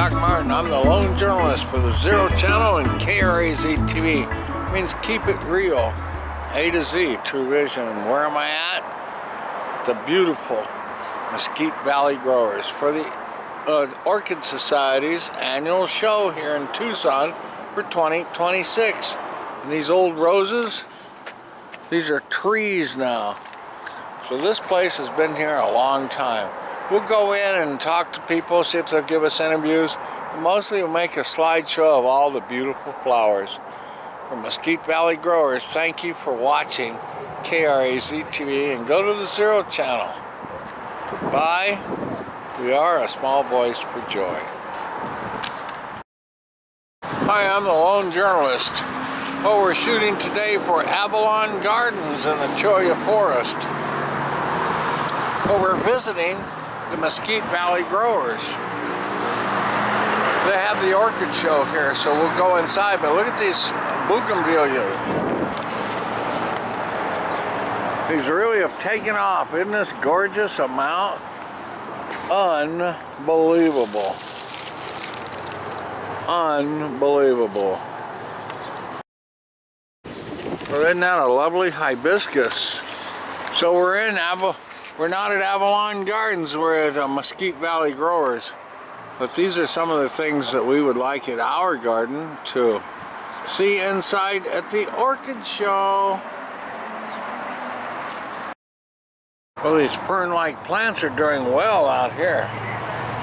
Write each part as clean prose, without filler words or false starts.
Doc Martin. I'm the lone journalist for the Zero Channel and KRAZ TV. It means keep it real. A to Z, True Vision. And where am I at? At the beautiful Mesquite Valley Growers for the Orchid Society's annual show here in Tucson for 2026. And these old roses, these are trees now. So this place has been here a long time. We'll go in and talk to people, see if they'll give us interviews. Mostly we'll make a slideshow of all the beautiful flowers. From Mesquite Valley Growers, thank you for watching KRAZ TV and go to the Zero Channel. Goodbye. We are a small voice for joy. Hi, I'm the lone journalist. Well, we're shooting today for Avalon Gardens in the Cholla Forest. Well, we're visiting the Mesquite Valley Growers. They have the orchid show here, so we'll go inside, but look at these bougainvillea. These really have taken off. Isn't this gorgeous amount? Unbelievable. Unbelievable. Well, isn't that a lovely hibiscus? So we're not at Avalon Gardens, we're at Mesquite Valley Growers. But these are some of the things that we would like at our garden to see inside at the orchid show. Well, these fern-like plants are doing well out here.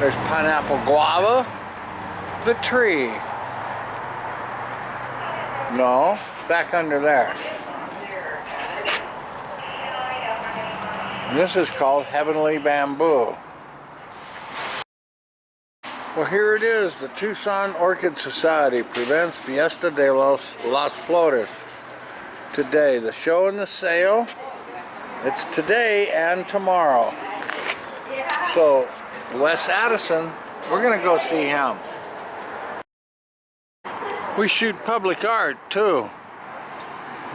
There's pineapple guava, the tree. No, it's back under there. And this is called Heavenly Bamboo. Well, here it is. The Tucson Orchid Society presents Fiesta de las Flores. Today, the show and the sale. It's today and tomorrow. So, Wes Addison, we're going to go see him. We shoot public art, too.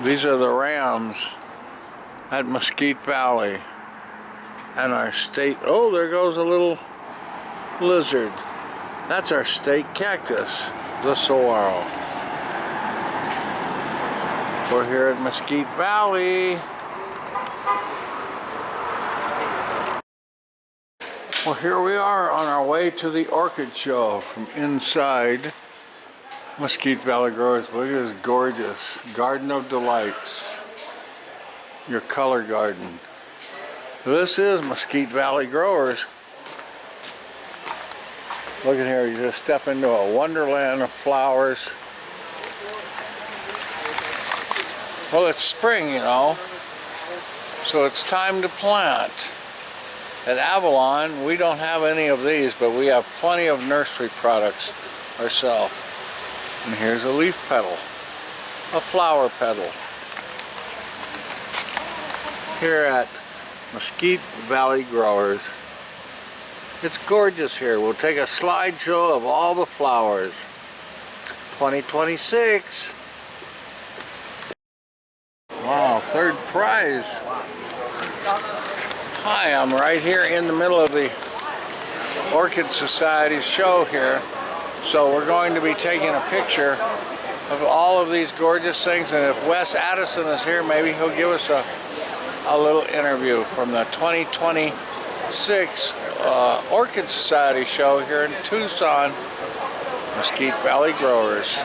These are the rams at Mesquite Valley. And our state, oh, there goes a little lizard. That's our state cactus, the saguaro. We're here at Mesquite Valley. Well, here we are on our way to the orchid show from inside Mesquite Valley Growers. Look at this gorgeous Garden of Delights. Your color garden. This is Mesquite Valley Growers. Look at here, you just step into a wonderland of flowers. Well, it's spring, you know, so it's time to plant. At Avalon, we don't have any of these, but we have plenty of nursery products ourselves. And here's a leaf petal, a flower petal. Here at Mesquite Valley Growers. It's gorgeous here. We'll take a slideshow of all the flowers. 2026. Wow, third prize. Hi, I'm right here in the middle of the Orchid Society's show here. So we're going to be taking a picture of all of these gorgeous things. And if Wes Addison is here, maybe he'll give us a little interview from the 2026 Orchid Society show here in Tucson, Mesquite Valley Growers.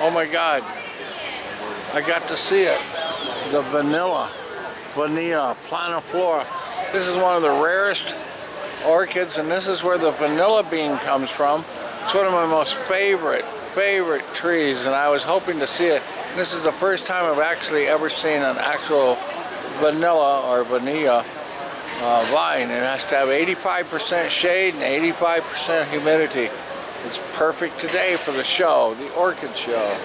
Oh my God, I got to see it. The Vanilla planiflora. This is one of the rarest orchids, and this is where the vanilla bean comes from. It's one of my most favorite trees, and I was hoping to see it. This is the first time I've actually ever seen an actual vanilla or vanilla vine. It has to have 85% shade and 85% humidity. It's perfect today for the show, the orchid show.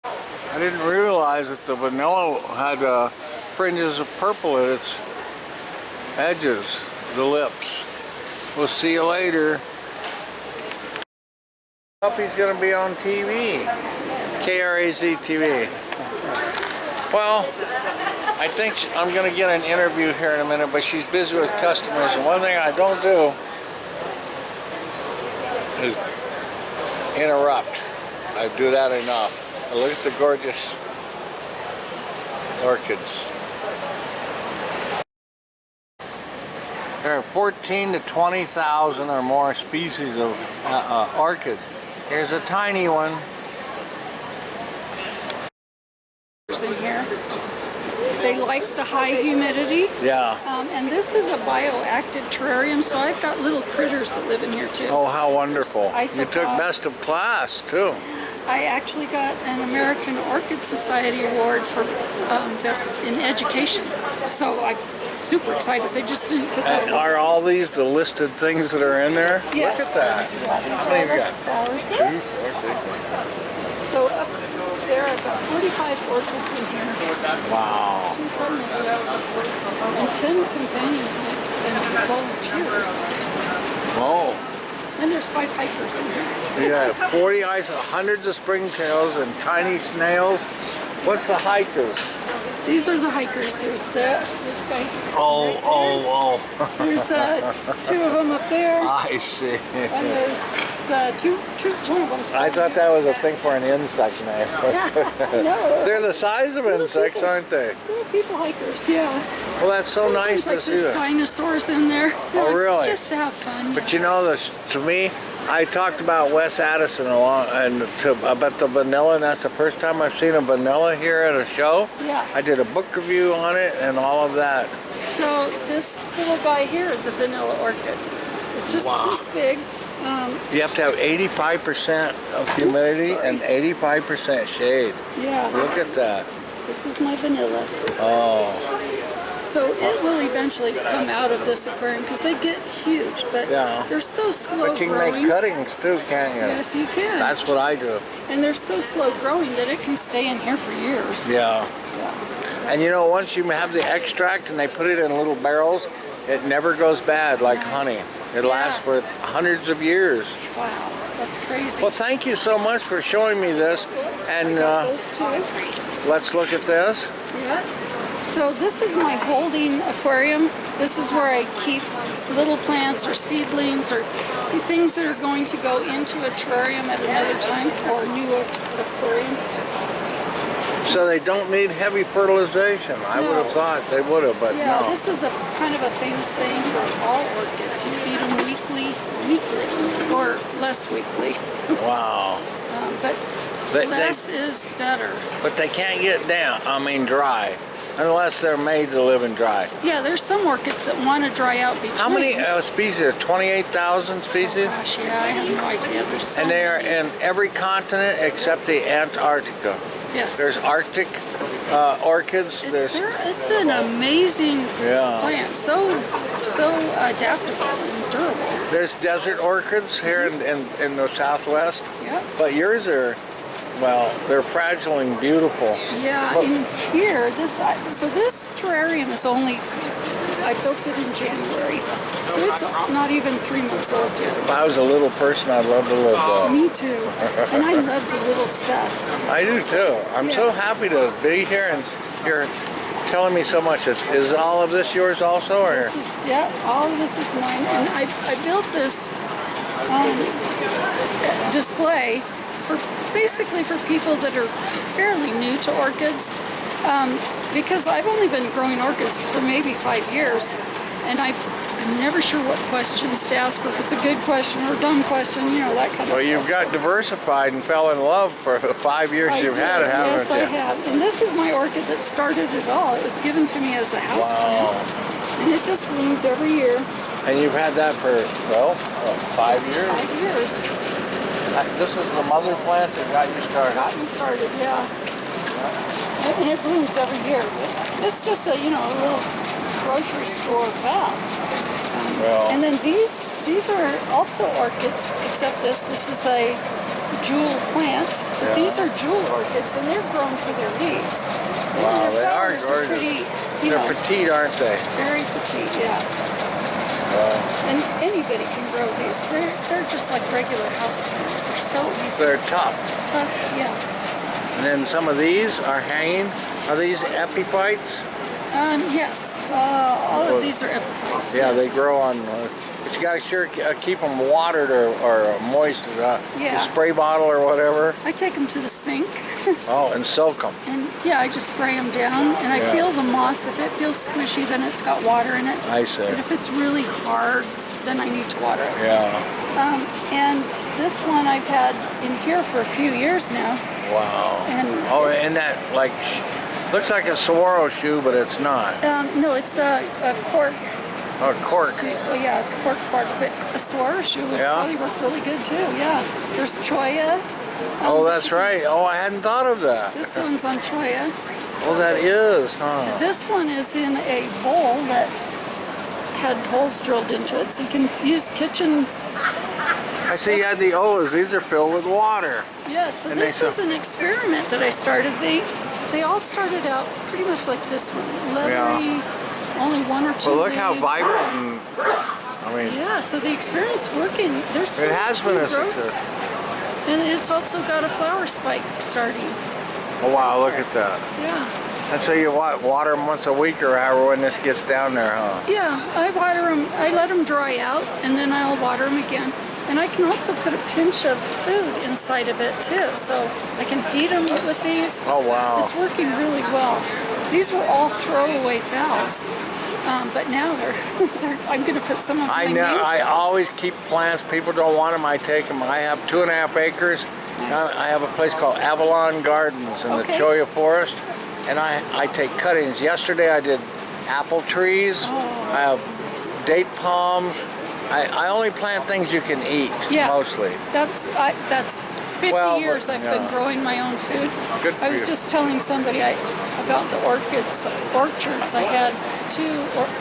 I didn't realize that the vanilla had fringes of purple at its edges, the lips. We'll see you later. He's going to be on TV, KRAZ TV. Well, I think I'm going to get an interview here in a minute, but she's busy with customers. And one thing I don't do is interrupt. I do that enough. Look at the gorgeous orchids. There are 14 to 20,000 or more species of orchid. Here's a tiny one. In here, they like the high humidity. Yeah. And this is a bioactive terrarium, so I've got little critters that live in here too. Oh, how wonderful! You took Isopods. best of class too. I actually got an American Orchid Society award for best in education, so I'm super excited. They just didn't put that. And are all these the listed things that are in there? Yes. Look at that. These How many are you the got? flowers. 2, 4, 6. So up there, I've got 45 orchids in here. Wow. 2 perennials and 10 companion plants and volunteers. Oh. And there's 5 hikers in here. You got 40 eyes, hundreds of springtails, and tiny snails. What's the hikers? These are the hikers. There's this guy. Oh, right oh, There's 2 of them up there. I see. And there's one of them's I thought that was a thing for an insect name. No. They're the size of insects, aren't they? Little people hikers, yeah. Well, that's so nice Sometimes, to like see the that. dinosaurs in there. Oh, really? Just to have fun. But you know, to me, I talked about Wes Addison about the vanilla, and that's the first time I've seen a vanilla here at a show. Yeah. I did a book review on it and all of that. So this little guy here is a vanilla orchid. It's just this big. You have to have 85% of humidity and 85% shade. Yeah. Look at that. This is my vanilla. Oh. So it will eventually come out of this aquarium because they get huge, but they're so slow But you can growing. make cuttings too, can't you? Yes, you can. That's what I do. And they're so slow growing that it can stay in here for years. Yeah. And you know, once you have the extract and they put it in little barrels, it never goes bad like honey. It lasts for hundreds of years. Wow, that's crazy. Well, thank you so much for showing me this. And Those 2. let's look at this. Yeah. So this is my holding aquarium. This is where I keep little plants or seedlings or things that are going to go into a terrarium at another time or a new aquarium. So they don't need heavy fertilization. I would have thought they would have, but yeah, no. this is a kind of a famous saying for all orchids. You feed them weekly, or less weekly. Wow. But less is better. But they can't get dry. Unless they're made to live in dry. Yeah, there's some orchids that want to dry out between. How many species? 28,000 species? Gosh, yeah, I have no idea. There's so And they are many. in every continent except the Antarctica. Yes. There's Arctic orchids. It's an amazing plant. So adaptable and durable. There's desert orchids here in the Southwest. Yep. But yours are, well, they're fragile and beautiful. Yeah, Look. in here, this terrarium is only, I built it in January. So it's not even 3 months old yet. If I was a little person, I'd love to live there. Me too. And I love the little stuff. I do too. I'm so happy to be here, and you're telling me so much. Is all of this yours also, or? All of this is mine. And I built this display basically for people that are fairly new to orchids, because I've only been growing orchids for maybe 5 years, and I'm never sure what questions to ask, or if it's a good question or a dumb question, that kind of stuff. Well, you've got diversified and fell in love for the 5 years you've had it, haven't you? Yes, I have. And this is my orchid that started it all. It was given to me as a house plant, and it just blooms every year. And you've had that for, 5 years? 5 years. This is the mother plant that got you started. Got me started, yeah. And it blooms every year. It's just a little grocery store fab. And then these are also orchids, except this is a jewel plant. But these are jewel orchids, and they're grown for their leaves. Wow, and they are flowers gorgeous. Pretty, They're petite, aren't they? Very petite, yeah. And anybody can grow these. They're just like regular house plants. They're so easy. They're tough. Tough, yeah. And then some of these are hanging. Yeah. Are these epiphytes? Yes. All of these are epiphytes. Yeah, yes. they grow on. But you gotta sure keep them watered or moist. Yeah. The spray bottle or whatever. I take them to the sink. Oh, and soak them. And yeah, I just spray them down, and I feel the moss. If it feels squishy, then it's got water in it. I see. But if it's really hard, then I need to water it. Yeah. And this one I've had in here for a few years now. Wow. And and that like looks like a saguaro shoe, but it's not. No, it's a cork. A cork. Oh yeah, it's cork bark, but a saguaro shoe would probably work really good too. Yeah. There's choya. Oh, that's right. Oh, I hadn't thought of that. This one's on choya. Oh, that is, huh? This one is in a bowl that had holes drilled into it, so you can use kitchen. I see you had the O's. These are filled with water. Yeah, so this was an experiment that I started. They all started out pretty much like this one, leathery, only one or two Well, look how leaves. vibrant and, I mean. Yeah, so the experiment's working. There's so It has been a growth. success. And it's also got a flower spike starting. Oh, wow, look at that. Yeah. And so you water them once a week or however when this gets down there, huh? Yeah, I water them. I let them dry out, and then I'll water them again. And I can also put a pinch of food inside of it too, so I can feed them with these. Oh, wow. It's working really well. These were all throwaway fowls, but now they're I'm going to put some of my I always keep plants. People don't want them. I take them. I have 2.5 acres. Nice. I have a place called Avalon Gardens in the Cholla Forest, and I take cuttings. Yesterday I did apple trees. I have date palms. I only plant things you can eat, mostly. That's 50 years I've been growing my own food. Good for I was just telling somebody about the orchids, orchards. I had 2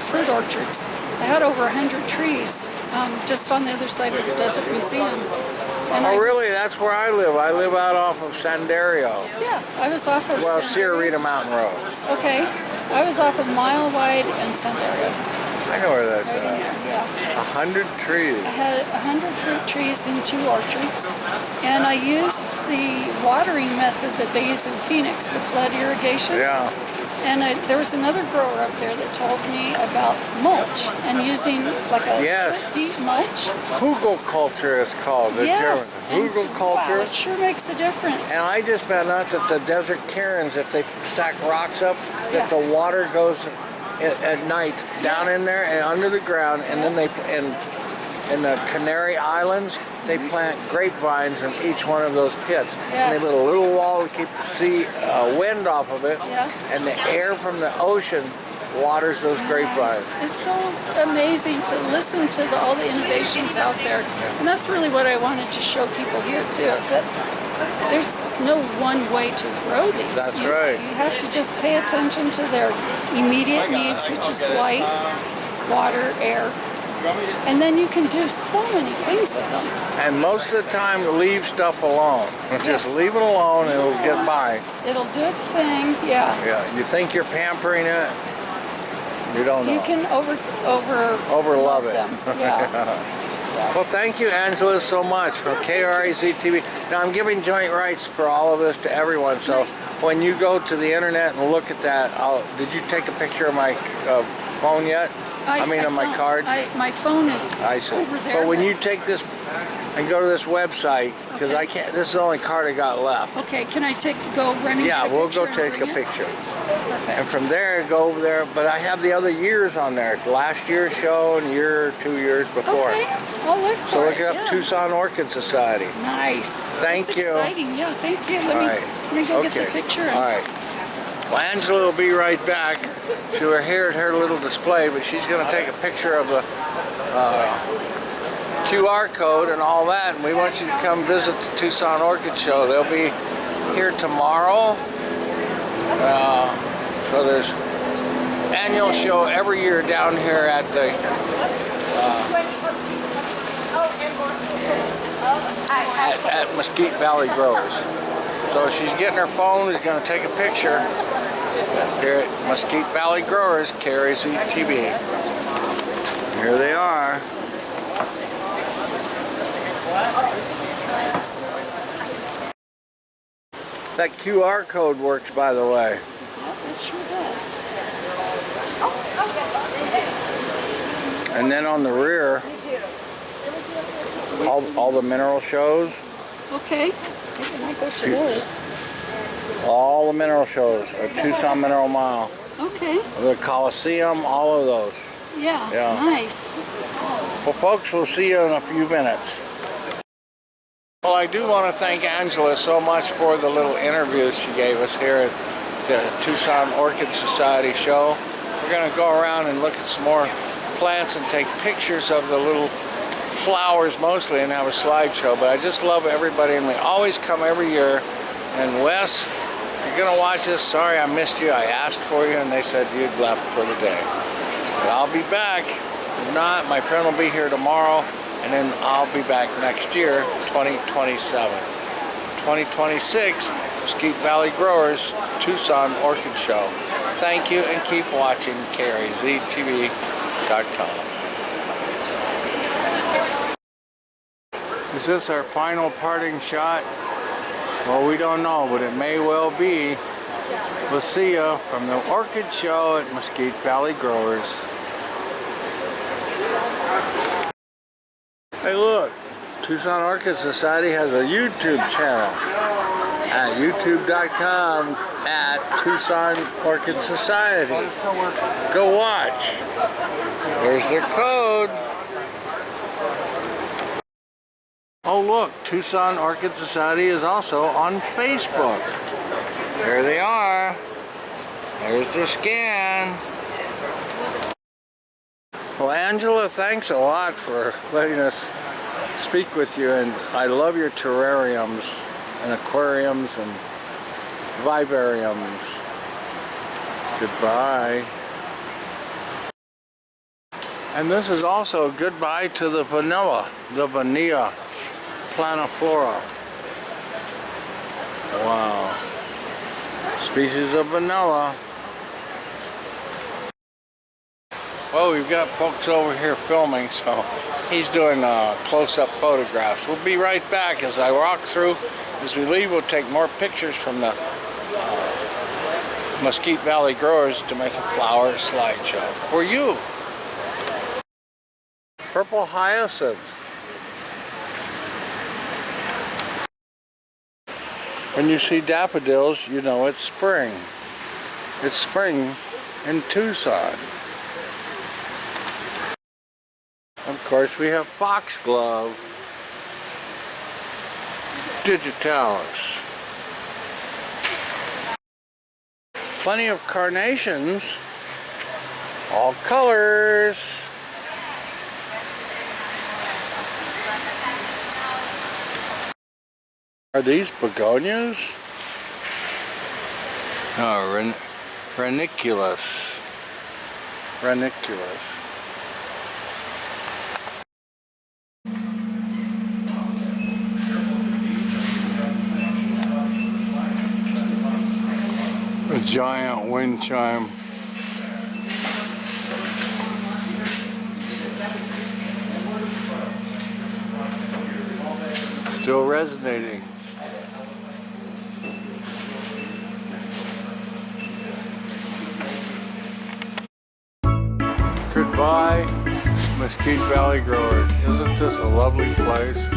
fruit orchards. I had over 100 trees just on the other side of the Desert Museum. And really? That's where I live. I live out off of Sandario. Yeah, I was off of Sierra Rita Mountain Road. Okay. I was off of Mile Wide and Sandario. I know where that's at. Yeah. 100 trees. I had 100 fruit trees in 2 orchards, and I used the watering method that they use in Phoenix, the flood irrigation. Yeah. And there was another grower up there that told me about mulch and using like a deep mulch. Hugel culture is called. The yes. German. Hugel culture. Wow, it sure makes a difference. And I just found out that the desert cairns, if they stack rocks up, that the water goes at night down in there and under the ground, and then they in the Canary Islands they plant grapevines in each one of those pits. And they put a little wall to keep the sea wind off of it, and the air from the ocean waters those grapevines. It's so amazing to listen to all the innovations out there, and that's really what I wanted to show people here too, is that there's no one way to grow these. That's right. You have to just pay attention to their immediate needs, which is light, water, air, and then you can do so many things with them. And most of the time, leave stuff alone. Just leave it alone and it'll get by. It'll do its thing, yeah. Yeah, you think you're pampering it, you don't know. You can overlove it. Them. Yeah. Well, thank you, Angela, so much from KRAZ TV. Now, I'm giving joint rights for all of this to everyone, so when you go to the internet and look at that, did you take a picture of my phone yet? I mean, on my card? My phone is over there. But when you take this and go to this website, because I can't, this is the only card I got left. Okay, can I go running? Yeah, we'll go take a picture. Perfect. And from there, go over there. But I have the other years on there. Last year's show and year or 2 years before. Okay, I'll look for it. So look up Tucson Orchid Society. Nice. Thank you. Exciting. Yeah, thank you. Let me go get the picture. All right. Well, Angela will be right back. She was here at her little display, but she's going to take a picture of the QR code and all that. And we want you to come visit the Tucson Orchid Show. They'll be here tomorrow. So there's annual show every year down here at the at Mesquite Valley Growers. So she's getting her phone, she's going to take a picture here at Mesquite Valley Growers, KRAZ TV. Here they are. That QR code works, by the way. It sure does. And then on the rear, all the mineral shows. Okay. Maybe I might go to those. All the mineral shows at Tucson Mineral Mile. Okay. The Coliseum, all of those. Yeah. Nice. Well, folks, we'll see you in a few minutes. Well, I do want to thank Angela so much for the little interviews she gave us here at the Tucson Orchid Society show. We're going to go around and look at some more plants and take pictures of the little flowers mostly and have a slideshow. But I just love everybody, and we always come every year. And Wes, you're going to watch this. Sorry I missed you. I asked for you and they said you'd left for the day. But I'll be back. If not, my friend will be here tomorrow, and then I'll be back next year, 2027. 2026, Mesquite Valley Growers, Tucson Orchid Show. Thank you, and keep watching KRAZTV.com. Is this our final parting shot? Well, we don't know, but it may well be. We'll see you from the Orchid Show at Mesquite Valley Growers. Hey, look, Tucson Orchid Society has a YouTube channel at youtube.com at Tucson Orchid Society. Go watch. There's their code. Oh, look, Tucson Orchid Society is also on Facebook. There they are. There's their scan. Well, Angela, thanks a lot for letting us speak with you, and I love your terrariums and aquariums and vivariums. Goodbye. And this is also goodbye to the vanilla planiflora. Wow. Species of vanilla. Well, we've got folks over here filming, so he's doing close-up photographs. We'll be right back as I walk through. As we leave, we'll take more pictures from the Mesquite Valley Growers to make a flower slideshow for you. Purple hyacinth. When you see daffodils, you know it's spring. It's spring in Tucson. Of course, we have foxglove, digitalis. Plenty of carnations, all colors. Are these begonias? No, ranunculus. Ranunculus. A giant wind chime. Still resonating. Goodbye, Mesquite Valley Growers. Isn't this a lovely place?